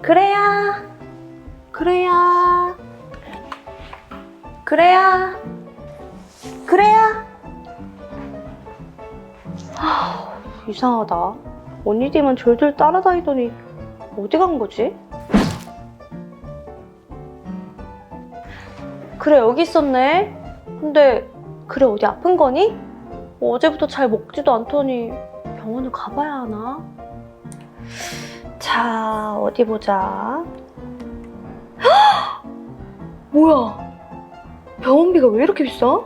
그래야, 그래야, 그래야, 그래야. 이상하다. 언니 뒤만 졸졸 따라다니더니 어디 간 거지? 그래, 여기 있었네. 근데 그래, 어디 아픈 거니? 어제부터 잘 먹지도 않더니 병원을 가봐야 하나? 자, 어디 보자. 헉! 뭐야? 병원비가 왜 이렇게 비싸?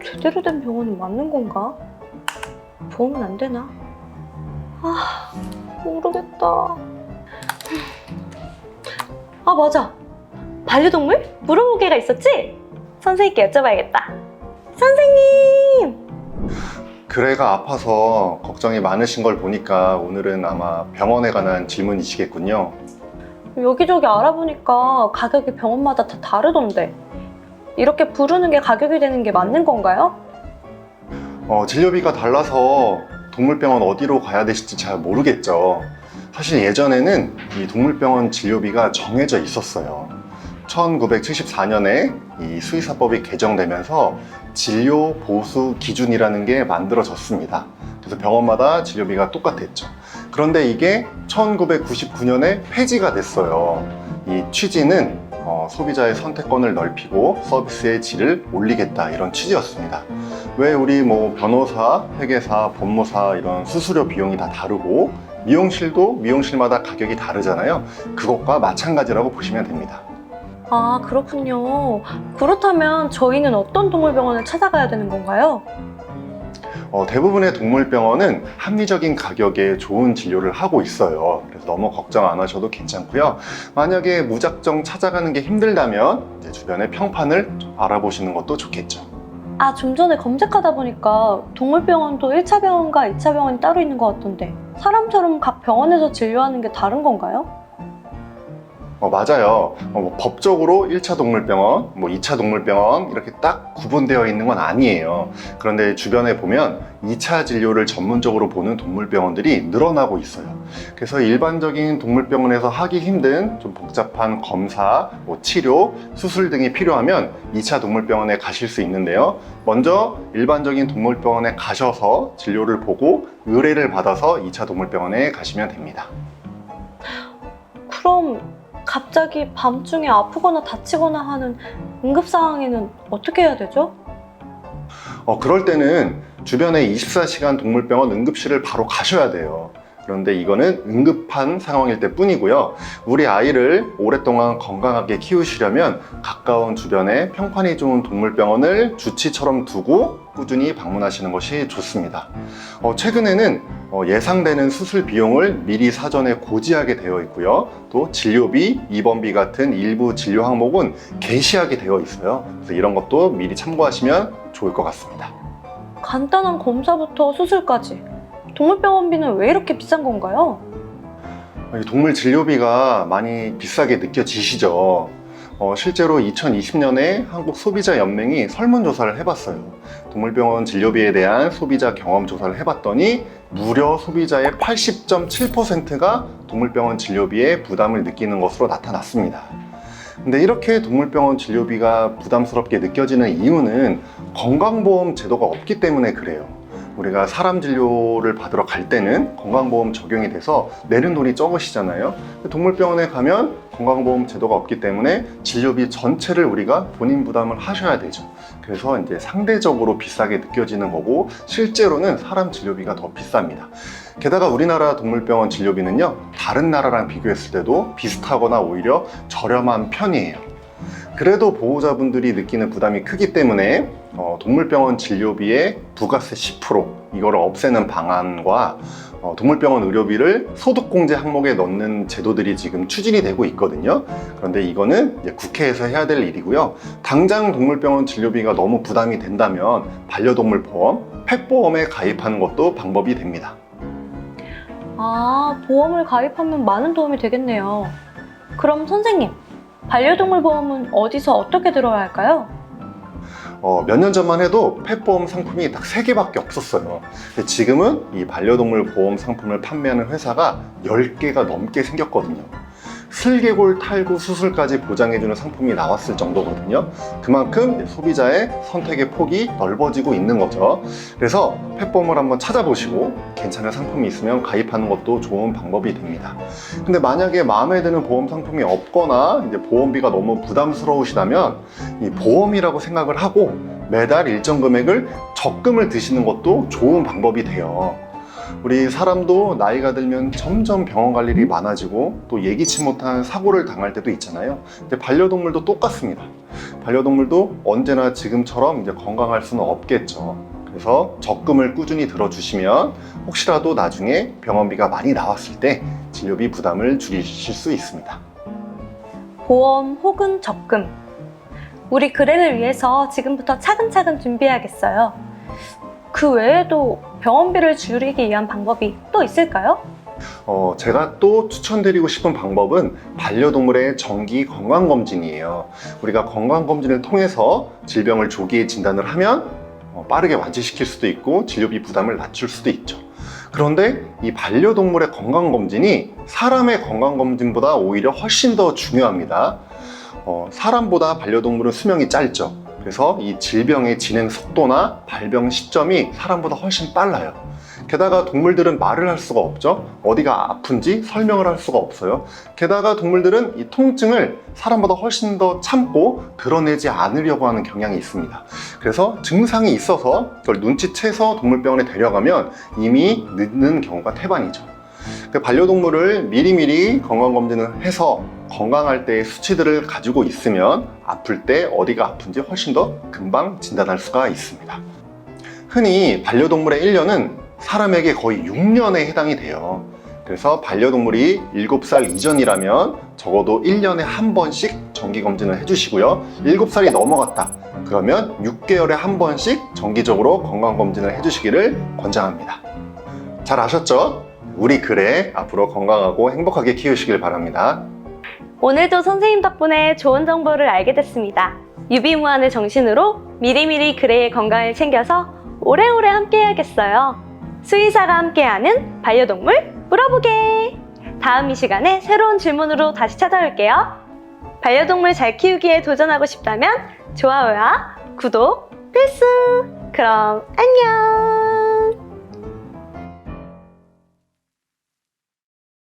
제대로 된 병원은 맞는 건가? 보험은 안 되나? 모르겠다. 맞아. 반려동물? 물어보개가 있었지? 선생님께 여쭤봐야겠다. 선생님! 그래가 아파서 걱정이 많으신 걸 보니까 오늘은 아마 병원에 관한 질문이시겠군요. 여기저기 알아보니까 가격이 병원마다 다 다르던데 이렇게 부르는 게 가격이 되는 게 맞는 건가요? 진료비가 달라서 동물병원 어디로 가야 되실지 잘 모르겠죠. 사실 예전에는 이 동물병원 진료비가 정해져 있었어요. 1974년에 이 수의사법이 개정되면서 진료 보수 기준이라는 게 만들어졌습니다. 그래서 병원마다 진료비가 똑같았죠. 그런데 이게 1999년에 폐지가 됐어요. 이 취지는 소비자의 선택권을 넓히고 서비스의 질을 올리겠다, 이런 취지였습니다. 왜 우리 변호사, 회계사, 법무사 이런 수수료 비용이 다 다르고 미용실도 미용실마다 가격이 다르잖아요. 그것과 마찬가지라고 보시면 됩니다. 그렇군요. 그렇다면 저희는 어떤 동물병원을 찾아가야 되는 건가요? 대부분의 동물병원은 합리적인 가격에 좋은 진료를 하고 있어요. 그래서 너무 걱정 안 하셔도 괜찮고요. 만약에 무작정 찾아가는 게 힘들다면 이제 주변의 평판을 좀 알아보시는 것도 좋겠죠. 좀 전에 검색하다 보니까 동물병원도 1차 병원과 2차 병원이 따로 있는 것 같던데 사람처럼 각 병원에서 진료하는 게 다른 건가요? 맞아요. 법적으로 1차 동물병원, 2차 동물병원 이렇게 딱 구분되어 있는 건 아니에요. 그런데 주변에 보면 2차 진료를 전문적으로 보는 동물병원들이 늘어나고 있어요. 그래서 일반적인 동물병원에서 하기 힘든 좀 복잡한 검사, 치료, 수술 등이 필요하면 2차 동물병원에 가실 수 있는데요. 먼저 일반적인 동물병원에 가셔서 진료를 보고 의뢰를 받아서 2차 동물병원에 가시면 됩니다. 그럼 갑자기 밤중에 아프거나 다치거나 하는 응급 상황에는 어떻게 해야 되죠? 그럴 때는 주변에 24시간 동물병원 응급실을 바로 가셔야 돼요. 그런데 이거는 응급한 상황일 때 뿐이고요. 우리 아이를 오랫동안 건강하게 키우시려면 가까운 주변에 평판이 좋은 동물병원을 주치처럼 두고 꾸준히 방문하시는 것이 좋습니다. 최근에는 예상되는 수술 비용을 미리 사전에 고지하게 되어 있고요. 또 진료비, 입원비 같은 일부 진료 항목은 게시하게 되어 있어요. 그래서 이런 것도 미리 참고하시면 좋을 것 같습니다. 간단한 검사부터 수술까지 동물병원비는 왜 이렇게 비싼 건가요? 동물 진료비가 많이 비싸게 느껴지시죠? 실제로 2020년에 한국소비자연맹이 설문조사를 해봤어요. 동물병원 진료비에 대한 소비자 경험조사를 해봤더니 무려 소비자의 80.7%가 동물병원 진료비에 부담을 느끼는 것으로 나타났습니다. 근데 이렇게 동물병원 진료비가 부담스럽게 느껴지는 이유는 건강보험 제도가 없기 때문에 그래요. 우리가 사람 진료를 받으러 갈 때는 건강보험 적용이 돼서 내는 돈이 적으시잖아요. 동물병원에 가면 건강보험 제도가 없기 때문에 진료비 전체를 우리가 본인 부담을 하셔야 되죠. 그래서 이제 상대적으로 비싸게 느껴지는 거고 실제로는 사람 진료비가 더 비쌉니다. 게다가 우리나라 동물병원 진료비는요, 다른 나라랑 비교했을 때도 비슷하거나 오히려 저렴한 편이에요. 그래도 보호자분들이 느끼는 부담이 크기 때문에 동물병원 진료비의 부가세 10% 이거를 없애는 방안과 동물병원 의료비를 소득공제 항목에 넣는 제도들이 지금 추진이 되고 있거든요. 그런데 이거는 이제 국회에서 해야 될 일이고요. 당장 동물병원 진료비가 너무 부담이 된다면 반려동물 보험, 펫보험에 가입하는 것도 방법이 됩니다. 보험을 가입하면 많은 도움이 되겠네요. 그럼 선생님, 반려동물 보험은 어디서 어떻게 들어야 할까요? 몇 년 전만 해도 펫보험 상품이 딱 3개밖에 없었어요. 근데 지금은 이 반려동물 보험 상품을 판매하는 회사가 10개가 넘게 생겼거든요. 슬개골 탈구 수술까지 보장해주는 상품이 나왔을 정도거든요. 그만큼 소비자의 선택의 폭이 넓어지고 있는 거죠. 그래서 펫보험을 한번 찾아보시고 괜찮은 상품이 있으면 가입하는 것도 좋은 방법이 됩니다. 근데 만약에 마음에 드는 보험 상품이 없거나 이제 보험비가 너무 부담스러우시다면 이 보험이라고 생각을 하고 매달 일정 금액을 적금을 드시는 것도 좋은 방법이 돼요. 우리 사람도 나이가 들면 점점 병원 갈 일이 많아지고 또 예기치 못한 사고를 당할 때도 있잖아요. 근데 반려동물도 똑같습니다. 반려동물도 언제나 지금처럼 이제 건강할 수는 없겠죠. 그래서 적금을 꾸준히 들어주시면 혹시라도 나중에 병원비가 많이 나왔을 때 진료비 부담을 줄이실 수 있습니다. 보험 혹은 적금. 우리 그레를 위해서 지금부터 차근차근 준비해야겠어요. 그 외에도 병원비를 줄이기 위한 방법이 또 있을까요? 제가 또 추천드리고 싶은 방법은 반려동물의 정기 건강검진이에요. 우리가 건강검진을 통해서 질병을 조기에 진단을 하면 빠르게 완치시킬 수도 있고 진료비 부담을 낮출 수도 있죠. 그런데 이 반려동물의 건강검진이 사람의 건강검진보다 오히려 훨씬 더 중요합니다. 사람보다 반려동물은 수명이 짧죠. 그래서 이 질병의 진행 속도나 발병 시점이 사람보다 훨씬 빨라요. 게다가 동물들은 말을 할 수가 없죠. 어디가 아픈지 설명을 할 수가 없어요. 게다가 동물들은 이 통증을 사람보다 훨씬 더 참고 드러내지 않으려고 하는 경향이 있습니다. 그래서 증상이 있어서 그걸 눈치채서 동물병원에 데려가면 이미 늦는 경우가 태반이죠. 반려동물을 미리미리 건강검진을 해서 건강할 때의 수치들을 가지고 있으면 아플 때 어디가 아픈지 훨씬 더 금방 진단할 수가 있습니다. 흔히 반려동물의 1년은 사람에게 거의 6년에 해당이 돼요. 그래서 반려동물이 7살 이전이라면 적어도 1년에 한 번씩 정기검진을 해주시고요. 7살이 넘어갔다 그러면 6개월에 한 번씩 정기적으로 건강검진을 해주시기를 권장합니다. 잘 아셨죠? 우리 그레 앞으로 건강하고 행복하게 키우시길 바랍니다. 오늘도 선생님 덕분에 좋은 정보를 알게 됐습니다. 유비무환의 정신으로 미리미리 그레의 건강을 챙겨서 오래오래 함께 해야겠어요. 수의사가 함께하는 반려동물 물어보게! 다음 이 시간에 새로운 질문으로 다시 찾아올게요. 반려동물 잘 키우기에 도전하고 싶다면 좋아요와 구독 필수! 그럼 안녕!